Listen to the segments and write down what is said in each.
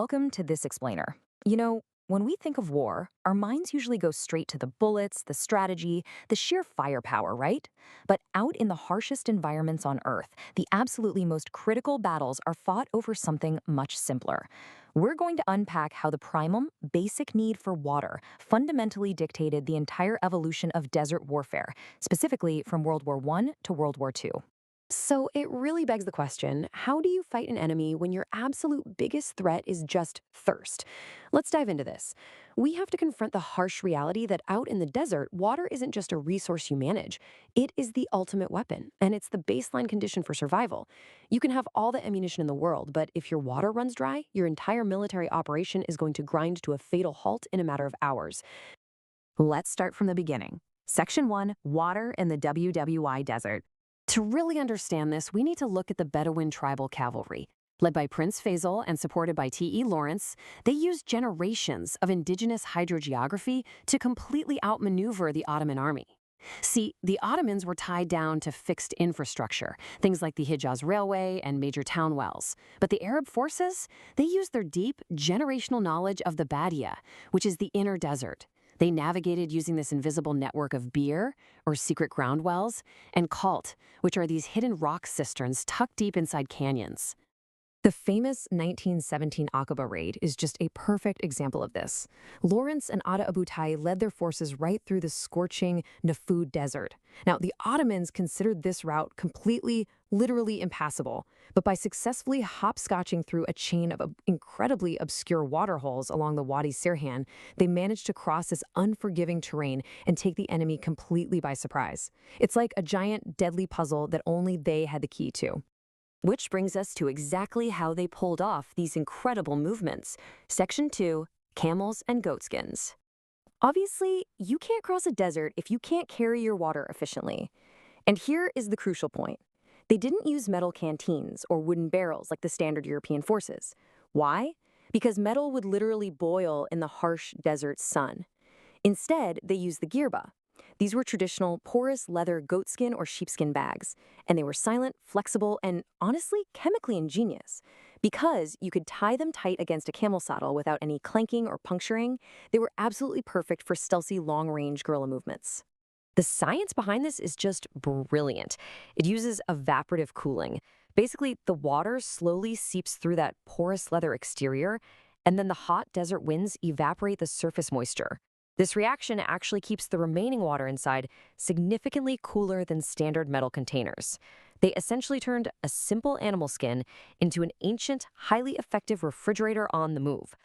Welcome to This Explainer. When we think of war, our minds usually go straight to the bullets, the strategy, the sheer firepower, right? But out in the harshest environments on Earth, the absolutely most critical battles are fought over something much simpler. We're going to unpack how the primum, basic need for water, fundamentally dictated the entire evolution of desert warfare, specifically from World War I to World War II. So it really begs the question, how do you fight an enemy when your absolute biggest threat is just thirst? Let's dive into this. We have to confront the harsh reality that out in the desert, water isn't just a resource you manage. It is the ultimate weapon, and it's the baseline condition for survival. You can have all the ammunition in the world, but if your water runs dry, your entire military operation is going to grind to a fatal halt in a matter of hours. Let's start from the beginning. Section 1, Water in the WWI Desert. To really understand this, we need to look at the Bedouin tribal cavalry. Led by Prince Faisal and supported by T.E. Lawrence, they used generations of indigenous hydrogeography to completely outmaneuver the Ottoman army. See, the Ottomans were tied down to fixed infrastructure, things like the Hijaz Railway and major town wells. But the Arab forces, they used their deep, generational knowledge of the Badia, which is the inner desert. They navigated using this invisible network of beer, or secret ground wells, and cult, which are these hidden rock cisterns tucked deep inside canyons. The famous 1917 Aqaba raid is just a perfect example of this. Lawrence and Atta Abu Tai led their forces right through the scorching Nafud Desert. Now, the Ottomans considered this route completely, literally impassable, but by successfully hopscotching through a chain of incredibly obscure waterholes along the Wadi Sirhan, they managed to cross this unforgiving terrain and take the enemy completely by surprise. It's like a giant, deadly puzzle that only they had the key to. Which brings us to exactly how they pulled off these incredible movements. Section 2, Camels and Goatskins. Obviously, you can't cross a desert if you can't carry your water efficiently. And here is the crucial point. They didn't use metal canteens or wooden barrels like the standard European forces. Why? Because metal would literally boil in the harsh desert sun. Instead, they used the gerba. These were traditional porous leather goatskin or sheepskin bags, and they were silent, flexible, and honestly chemically ingenious. Because you could tie them tight against a camel saddle without any clanking or puncturing, they were absolutely perfect for stealthy long-range guerrilla movements. The science behind this is just brilliant. It uses evaporative cooling. Basically, the water slowly seeps through that porous leather exterior, and then the hot desert winds evaporate the surface moisture. This reaction actually keeps the remaining water inside significantly cooler than standard metal containers. They essentially turned a simple animal skin into an ancient, highly effective refrigerator on the move.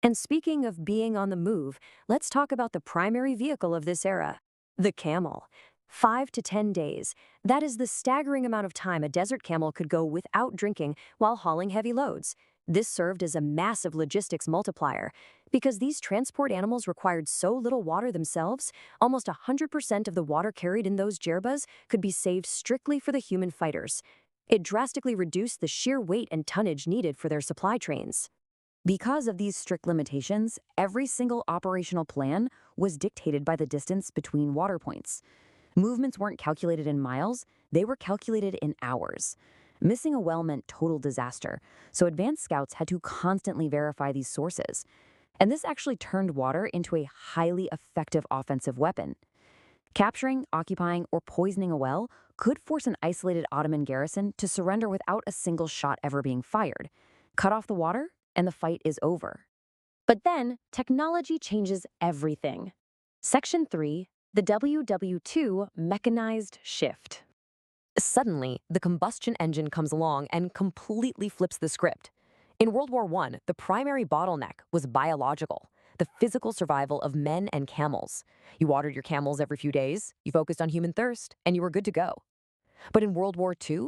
And speaking of being on the move, let's talk about the primary vehicle of this era, the camel. 5 to 10 days. That is the staggering amount of time a desert camel could go without drinking while hauling heavy loads. This served as a massive logistics multiplier. Because these transport animals required so little water themselves, almost 100% of the water carried in those gerbas could be saved strictly for the human fighters. It drastically reduced the sheer weight and tonnage needed for their supply trains. Because of these strict limitations, every single operational plan was dictated by the distance between water points. Movements weren't calculated in miles, they were calculated in hours. Missing a well meant total disaster, so advanced scouts had to constantly verify these sources. And this actually turned water into a highly effective offensive weapon. Capturing, occupying, or poisoning a well could force an isolated Ottoman garrison to surrender without a single shot ever being fired. Cut off the water, and the fight is over. But then, technology changes everything. Section 3, the WW2 mechanized shift. Suddenly, the combustion engine comes along and completely flips the script. In World War I, the primary bottleneck was biological, the physical survival of men and camels. You watered your camels every few days, you focused on human thirst, and you were good to go. But in World War II,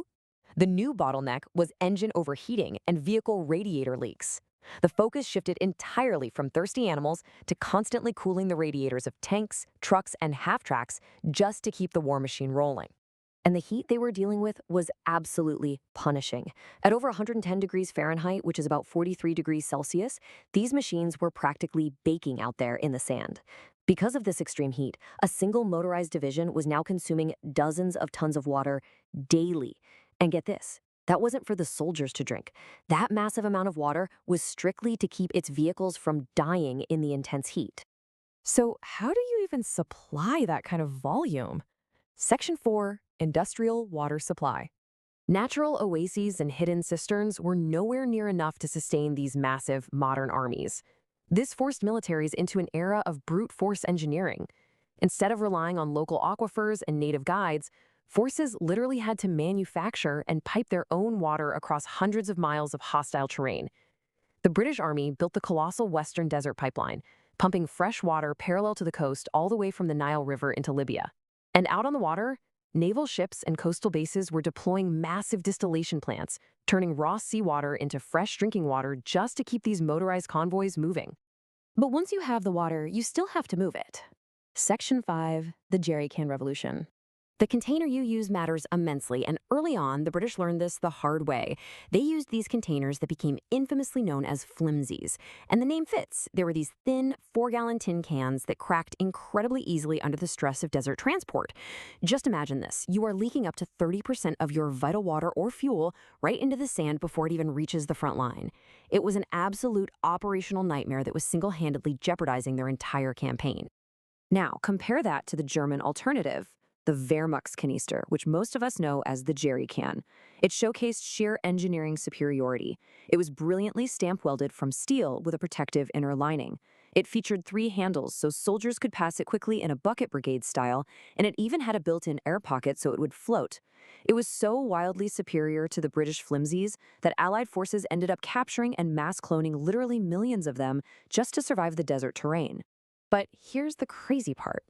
the new bottleneck was engine overheating and vehicle radiator leaks. The focus shifted entirely from thirsty animals to constantly cooling the radiators of tanks, trucks, and half-tracks just to keep the war machine rolling. And the heat they were dealing with was absolutely punishing. At over 110 degrees Fahrenheit, which is about 43 degrees Celsius, these machines were practically baking out there in the sand. Because of this extreme heat, a single motorized division was now consuming dozens of tons of water daily. And get this, That wasn't for the soldiers to drink. That massive amount of water was strictly to keep its vehicles from dying in the intense heat. So, how do you even supply that kind of volume? Section 4, Industrial Water Supply. Natural oases and hidden cisterns were nowhere near enough to sustain these massive modern armies. This forced militaries into an era of brute force engineering. Instead of relying on local aquifers and native guides, forces literally had to manufacture and pipe their own water across hundreds of miles of hostile terrain. The British Army built the colossal Western Desert Pipeline, pumping fresh water parallel to the coast all the way from the Nile River into Libya. And out on the water, naval ships and coastal bases were deploying massive distillation plants, turning raw seawater into fresh drinking water just to keep these motorized convoys moving. But once you have the water, you still have to move it. Section 5, the Jerry Can Revolution. The container you use matters immensely, and early on, the British learned this the hard way. They used these containers that became infamously known as flimsies. And the name fits. There were these thin, 4-gallon tin cans that cracked incredibly easily under the stress of desert transport. Just imagine this. You are leaking up to 30% of your vital water or fuel right into the sand before it even reaches the front line. It was an absolute operational nightmare that was single-handedly jeopardizing their entire campaign. Now, compare that to the German alternative, the Wehrmachtskanister, which most of us know as the jerry can. It showcased sheer engineering superiority. It was brilliantly stamp-welded from steel with a protective inner lining. It featured 3 handles so soldiers could pass it quickly in a bucket brigade style, and it even had a built-in air pocket so it would float. It was so wildly superior to the British flimsies that Allied forces ended up capturing and mass cloning literally millions of them just to survive the desert terrain. But here's the crazy part.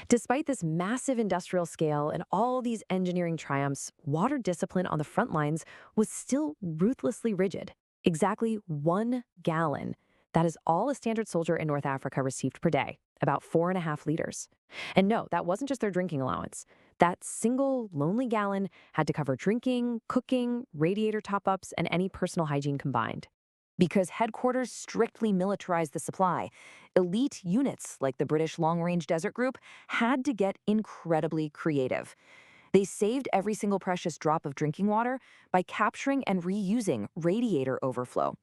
Despite this massive industrial scale and all these engineering triumphs, water discipline on the front lines was still ruthlessly rigid. Exactly 1 gallon. That is all a standard soldier in North Africa received per day, about 4.5 liters. And no, that wasn't just their drinking allowance. That single, lonely gallon had to cover drinking, cooking, radiator top-ups, and any personal hygiene combined. Because headquarters strictly militarized the supply, elite units like the British Long-Range Desert Group had to get incredibly creative. They saved every single precious drop of drinking water by capturing and reusing radiator overflow.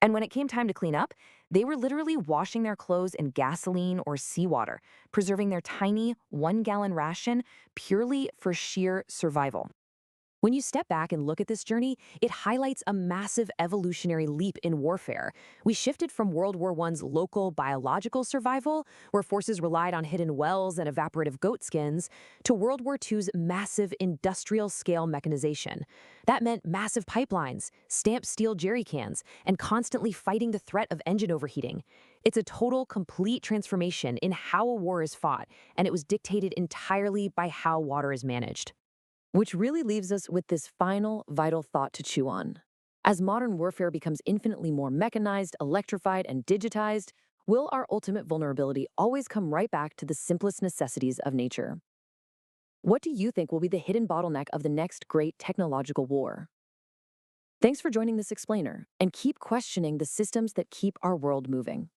And when it came time to clean up, they were literally washing their clothes in gasoline or seawater, preserving their tiny 1-gallon ration purely for sheer survival. When you step back and look at this journey, it highlights a massive evolutionary leap in warfare. We shifted from World War I's local biological survival, where forces relied on hidden wells and evaporative goat skins, to World War II's massive industrial-scale mechanization. That meant massive pipelines, stamped steel jerry cans, and constantly fighting the threat of engine overheating. It's a total, complete transformation in how a war is fought, and it was dictated entirely by how water is managed. Which really leaves us with this final, vital thought to chew on. As modern warfare becomes infinitely more mechanized, electrified, and digitized, will our ultimate vulnerability always come right back to the simplest necessities of nature? What do you think will be the hidden bottleneck of the next great technological war? Thanks for joining this explainer, and keep questioning the systems that keep our world moving.